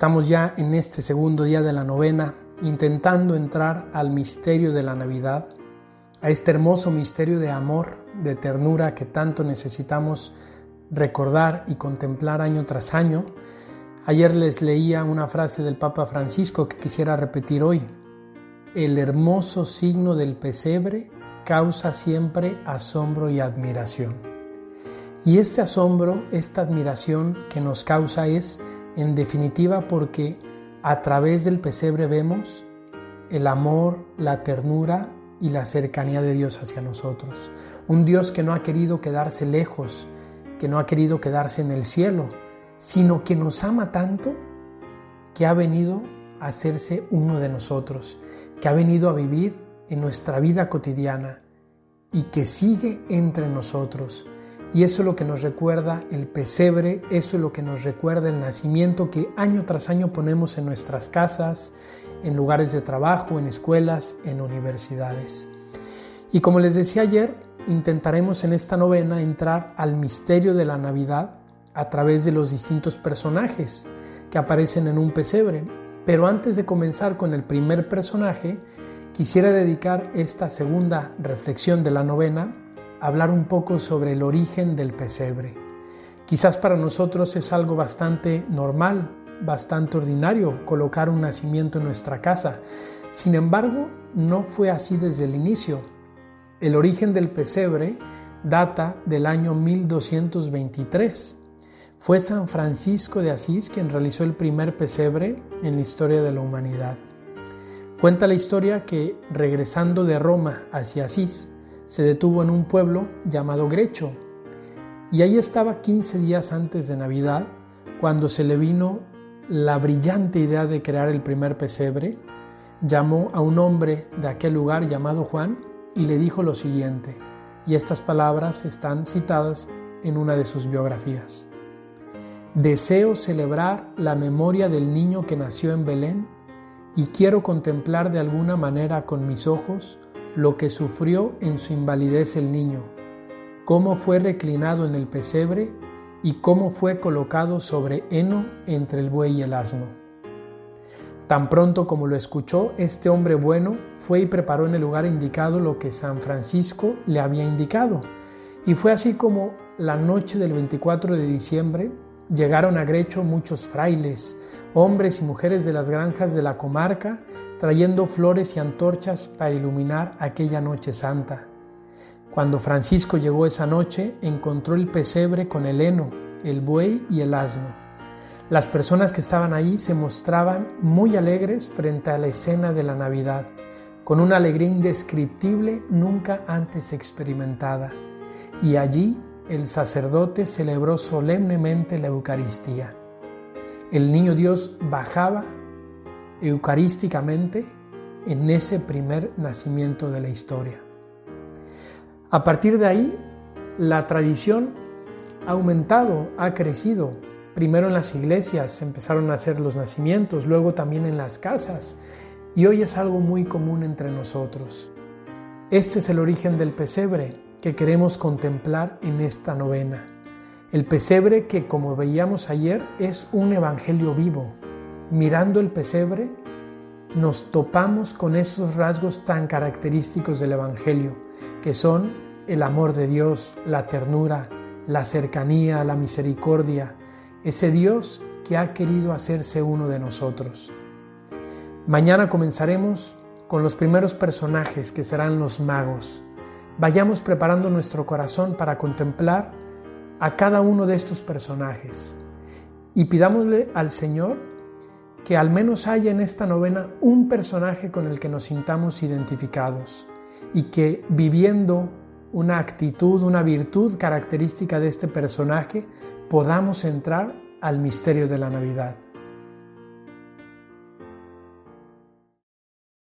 Estamos ya en este segundo día de la novena, intentando entrar al misterio de la Navidad, a este hermoso misterio de amor, de ternura que tanto necesitamos recordar y contemplar año tras año. Ayer les leía una frase del Papa Francisco que quisiera repetir hoy. El hermoso signo del pesebre causa siempre asombro y admiración. Y este asombro, esta admiración que nos causa es, en definitiva, porque a través del pesebre vemos el amor, la ternura y la cercanía de Dios hacia nosotros. Un Dios que no ha querido quedarse lejos, que no ha querido quedarse en el cielo, sino que nos ama tanto que ha venido a hacerse uno de nosotros, que ha venido a vivir en nuestra vida cotidiana y que sigue entre nosotros. Y eso es lo que nos recuerda el pesebre, eso es lo que nos recuerda el nacimiento que año tras año ponemos en nuestras casas, en lugares de trabajo, en escuelas, en universidades. Y como les decía ayer, intentaremos en esta novena entrar al misterio de la Navidad a través de los distintos personajes que aparecen en un pesebre. Pero antes de comenzar con el primer personaje, quisiera dedicar esta segunda reflexión de la novena a hablar un poco sobre el origen del pesebre. Quizás para nosotros es algo bastante normal, bastante ordinario colocar un nacimiento en nuestra casa. Sin embargo, no fue así desde el inicio. El origen del pesebre data del año 1223. Fue San Francisco de Asís quien realizó el primer pesebre en la historia de la humanidad. Cuenta la historia que, regresando de Roma hacia Asís, se detuvo en un pueblo llamado Grecho, y ahí estaba 15 días antes de Navidad, cuando se le vino la brillante idea de crear el primer pesebre. Llamó a un hombre de aquel lugar llamado Juan y le dijo lo siguiente, y estas palabras están citadas en una de sus biografías. Deseo celebrar la memoria del niño que nació en Belén y quiero contemplar de alguna manera con mis ojos lo que sufrió en su invalidez el niño, cómo fue reclinado en el pesebre y cómo fue colocado sobre heno entre el buey y el asno. Tan pronto como lo escuchó, este hombre bueno fue y preparó en el lugar indicado lo que San Francisco le había indicado. Y fue así como la noche del 24 de diciembre llegaron a Grecho muchos frailes, hombres y mujeres de las granjas de la comarca, trayendo flores y antorchas para iluminar aquella noche santa. Cuando Francisco llegó esa noche, encontró el pesebre con el heno, el buey y el asno. Las personas que estaban ahí se mostraban muy alegres frente a la escena de la Navidad, con una alegría indescriptible nunca antes experimentada. Y allí el sacerdote celebró solemnemente la Eucaristía. El niño Dios bajaba eucarísticamente en ese primer nacimiento de la historia. A partir de ahí, la tradición ha aumentado, ha crecido. Primero en las iglesias se empezaron a hacer los nacimientos, luego también en las casas, y hoy es algo muy común entre nosotros. Este es el origen del pesebre que queremos contemplar en esta novena. El pesebre que, como veíamos ayer, es un evangelio vivo. Mirando el pesebre, nos topamos con esos rasgos tan característicos del evangelio, que son el amor de Dios, la ternura, la cercanía, la misericordia, ese Dios que ha querido hacerse uno de nosotros. Mañana comenzaremos con los primeros personajes que serán los magos. Vayamos preparando nuestro corazón para contemplar a cada uno de estos personajes y pidámosle al Señor que al menos haya en esta novena un personaje con el que nos sintamos identificados y que, viviendo una actitud, una virtud característica de este personaje, podamos entrar al misterio de la Navidad.